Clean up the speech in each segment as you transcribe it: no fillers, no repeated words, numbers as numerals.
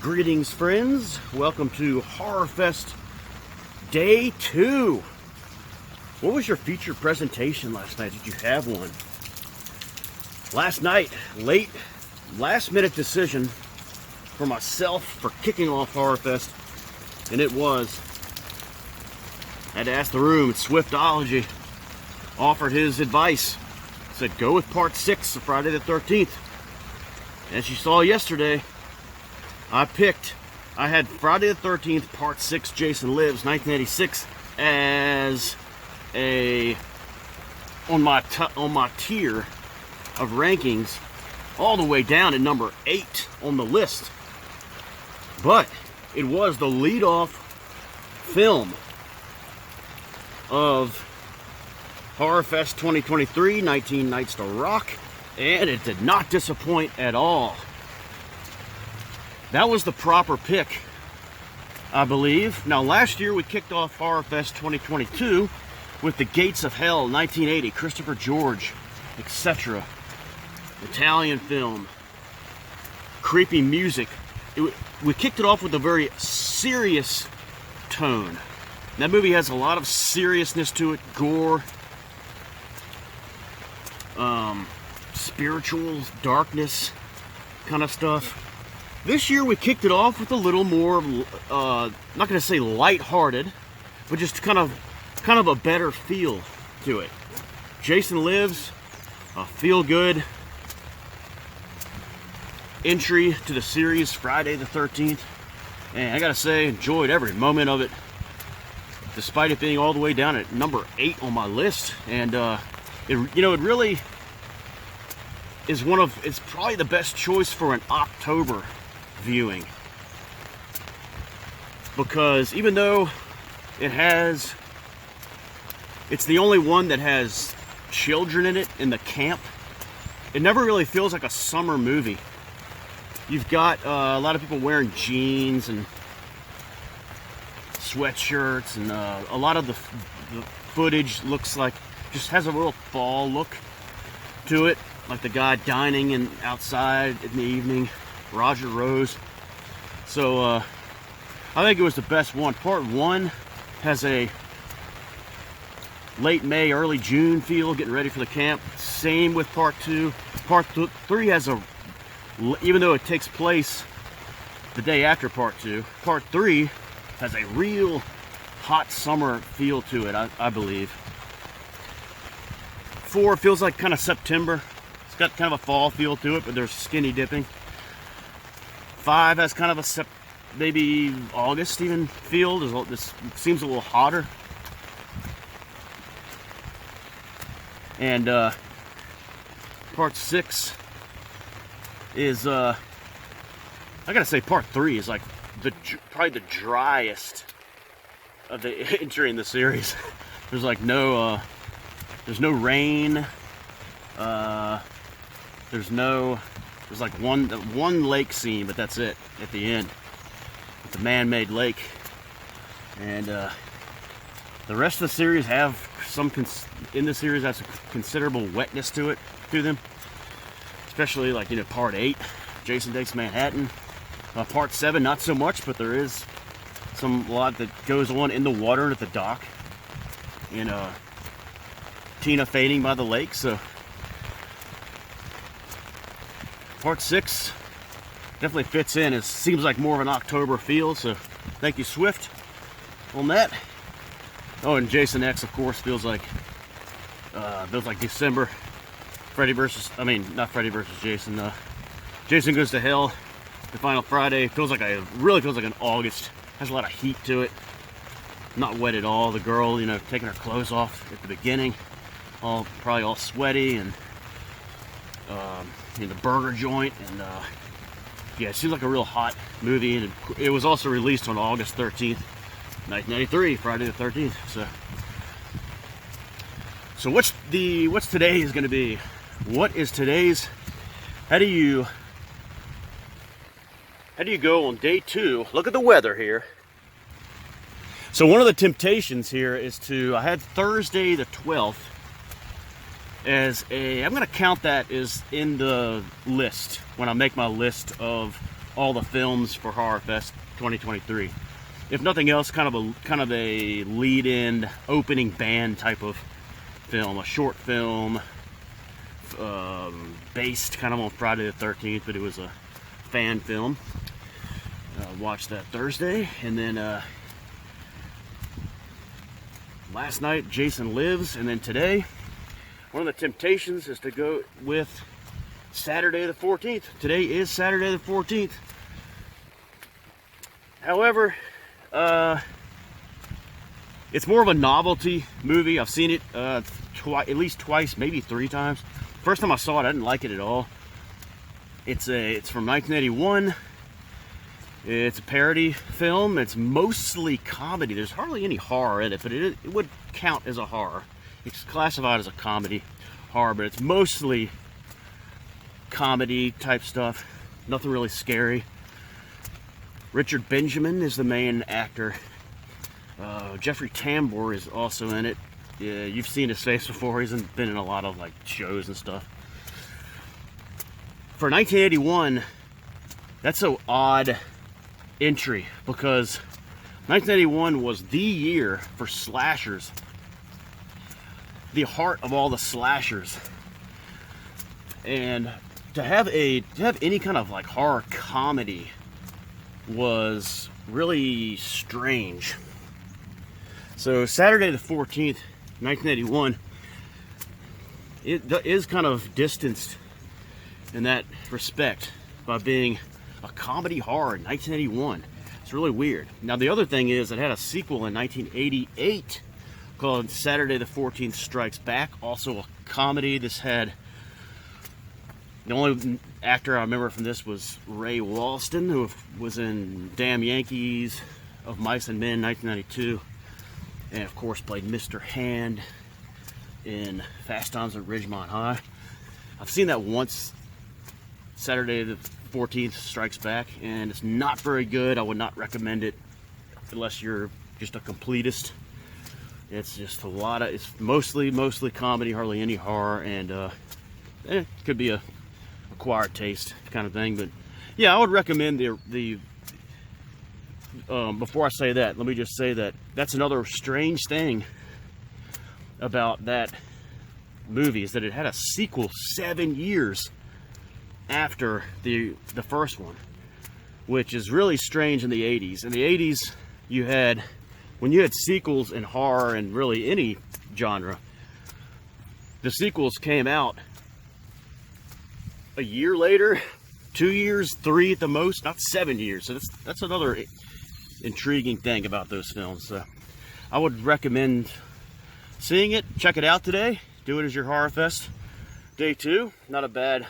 Greetings, friends. Welcome to Horrorfest Day 2. What was your feature presentation last night? Did you have one? Last night, last minute decision for myself for kicking off Horrorfest, and it was, I had to ask the room. Swiftology offered his advice. Said go with part 6 of Friday the 13th. As you saw yesterday, I had Friday the 13th, Part 6, Jason Lives, 1986, as on my tier of rankings, all the way down at number 8 on the list. But it was the lead-off film of Horrorfest 2023, 19 Nights to Rock, and it did not disappoint at all. That was the proper pick, I believe. Now, last year we kicked off Horrorfest 2022 with The Gates of Hell, 1980, Christopher George, etc. Italian film, creepy music. We kicked it off with a very serious tone. That movie has a lot of seriousness to it, gore, spirituals, darkness, kind of stuff. This year we kicked it off with a little more, not going to say lighthearted, but just kind of a better feel to it. Jason Lives, a feel-good entry to the series, Friday the 13th, and I got to say, enjoyed every moment of it, despite it being all the way down at number 8 on my list. And it really is it's probably the best choice for an October viewing, because even though it's the only one that has children in it in the camp, it never really feels like a summer movie. You've got a lot of people wearing jeans and sweatshirts, and a lot of the footage looks like, just has a real fall look to it, like the guy dining outside in the evening, Roger Rose. So I think it was the best one. Part 1 has a late May, early June feel, getting ready for the camp. Same with Part 2. Part 3 has even though it takes place the day after Part 2, Part 3 has a real hot summer feel to it, I believe. 4 feels like kind of September. It's got kind of a fall feel to it, but there's skinny dipping. 5 has kind of a maybe August even feel. This seems a little hotter. And Part 6 is, I gotta say, Part 3 is like probably the driest of the entry in the series. There's like there's no rain. There's like one lake scene, but that's it at the end. It's a man-made lake, and the rest of the series have has considerable wetness to them. Especially like Part 8, Jason Takes Manhattan. Part 7, not so much, but there is a lot that goes on in the water at the dock, and Tina fainting by the lake. So Part 6 definitely fits in. It seems like more of an October feel, so thank you, Swift, on that. Oh, and Jason X, of course, feels like December. Not Freddy versus Jason. Jason Goes to Hell, the final Friday, really feels like an August. Has a lot of heat to it. Not wet at all. The girl, taking her clothes off at the beginning, probably all sweaty, and in the burger joint, and yeah, it seems like a real hot movie. And it was also released on August 13th, 1993, Friday the 13th. So what's today's going to be? What is today's? How do you go on day 2? Look at the weather here. So one of the temptations here is I had Thursday the 12th I'm going to count that as in the list when I make my list of all the films for Horrorfest 2023. If nothing else, kind of a lead-in opening band type of film, a short film based kind of on Friday the 13th, but it was a fan film. Watched that Thursday, and then last night Jason Lives, and then today one of the temptations is to go with Saturday the 14th. Today is Saturday the 14th. However, it's more of a novelty movie. I've seen it at least twice, maybe 3 times. First time I saw it, I didn't like it at all. It's from 1981. It's a parody film. It's mostly comedy. There's hardly any horror in it, but it would count as a horror. It's classified as a comedy horror, but it's mostly comedy type stuff. Nothing really scary. Richard Benjamin is the main actor. Jeffrey Tambor is also in it. Yeah, you've seen his face before. He's been in a lot of like shows and stuff. For 1981, that's so odd entry because 1981 was the year for slashers. The heart of all the slashers. And to have any kind of like horror comedy was really strange. So Saturday the 14th, 1981, it is kind of distanced in that respect by being a comedy horror in 1981. It's really weird. Now the other thing is it had a sequel in 1988 called Saturday the 14th Strikes Back, also a comedy. This had, the only actor I remember from this was Ray Walston, who was in Damn Yankees, Of Mice and Men, 1992, and of course played Mr. Hand in Fast Times at Ridgemont High. I've seen that once, Saturday the 14th Strikes Back, and it's not very good. I would not recommend it unless you're just a completist. It's just a lot of, it's mostly comedy, hardly any horror, and it could be a acquired taste kind of thing. But yeah, I would recommend the before I say that, let me just say that that's another strange thing about that movie, is that it had a sequel 7 years after the first one, which is really strange in the 80s. In the 80s, when you had sequels in horror and really any genre, the sequels came out a year later, 2 years, 3 at the most, not 7 years. So that's another intriguing thing about those films. So I would recommend seeing it. Check it out today. Do it as your Horrorfest Day 2. Not a bad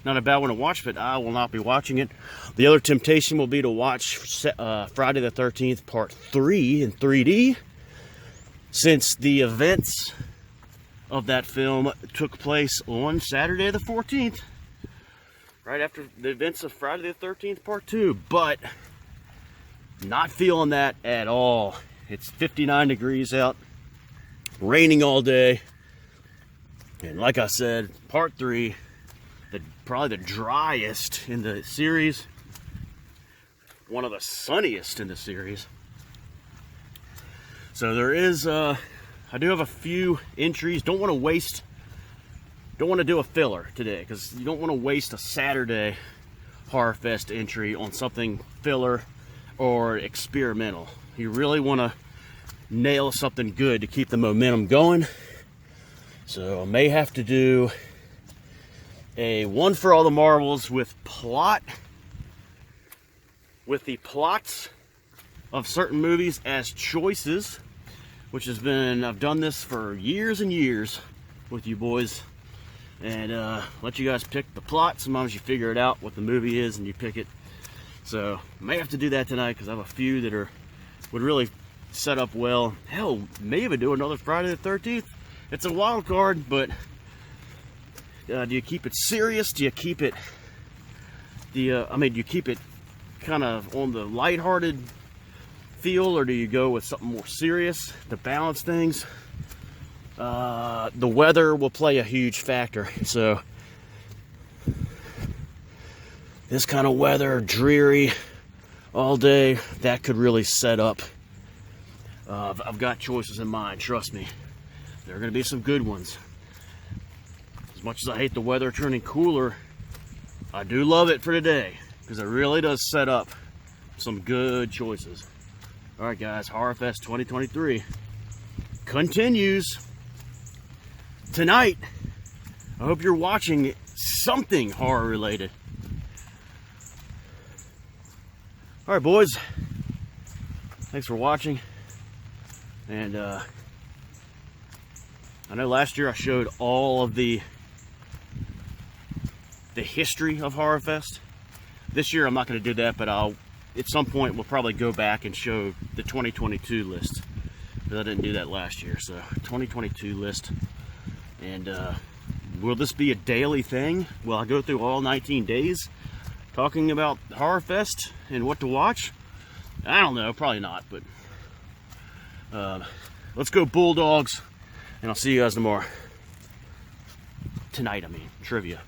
one to watch, but I will not be watching it. The other temptation will be to watch Friday the 13th Part 3 in 3D, since the events of that film took place on Saturday the 14th, right after the events of Friday the 13th Part 2, but not feeling that at all. It's 59 degrees out, raining all day, and like I said, Part 3, probably the driest in the series, one of the sunniest in the series. So there is, I do have a few entries. Don't want to do a filler today, because you don't want to waste a Saturday Horrorfest entry on something filler or experimental. You really want to nail something good to keep the momentum going. So I may have to do a one for all the marbles with the plots of certain movies as choices, which has been, I've done this for years and years with you boys, and let you guys pick the plot. Sometimes you figure it out what the movie is and you pick it. So I may have to do that tonight, because I have a few that would really set up well. Hell, may even do another Friday the 13th. It's a wild card, but do you keep it serious? Do you keep it do you keep it kind of on the lighthearted feel, or do you go with something more serious to balance things? The weather will play a huge factor. So this kind of weather, dreary all day, that could really set up. I've got choices in mind, trust me. There are going to be some good ones. As much as I hate the weather turning cooler, I do love it for today, because it really does set up some good choices. Alright guys, Horrorfest 2023 continues tonight. I hope you're watching something horror related. Alright boys, thanks for watching. And I know last year I showed all of the history of Horrorfest. This year I'm not going to do that, but at some point we'll probably go back and show the 2022 list, because I didn't do that last year. So 2022 list. And will this be a daily thing? Will I go through all 19 days talking about Horrorfest and what to watch? I don't know, probably not, but let's go Bulldogs, and I'll see you guys tomorrow. Tonight, I mean, trivia.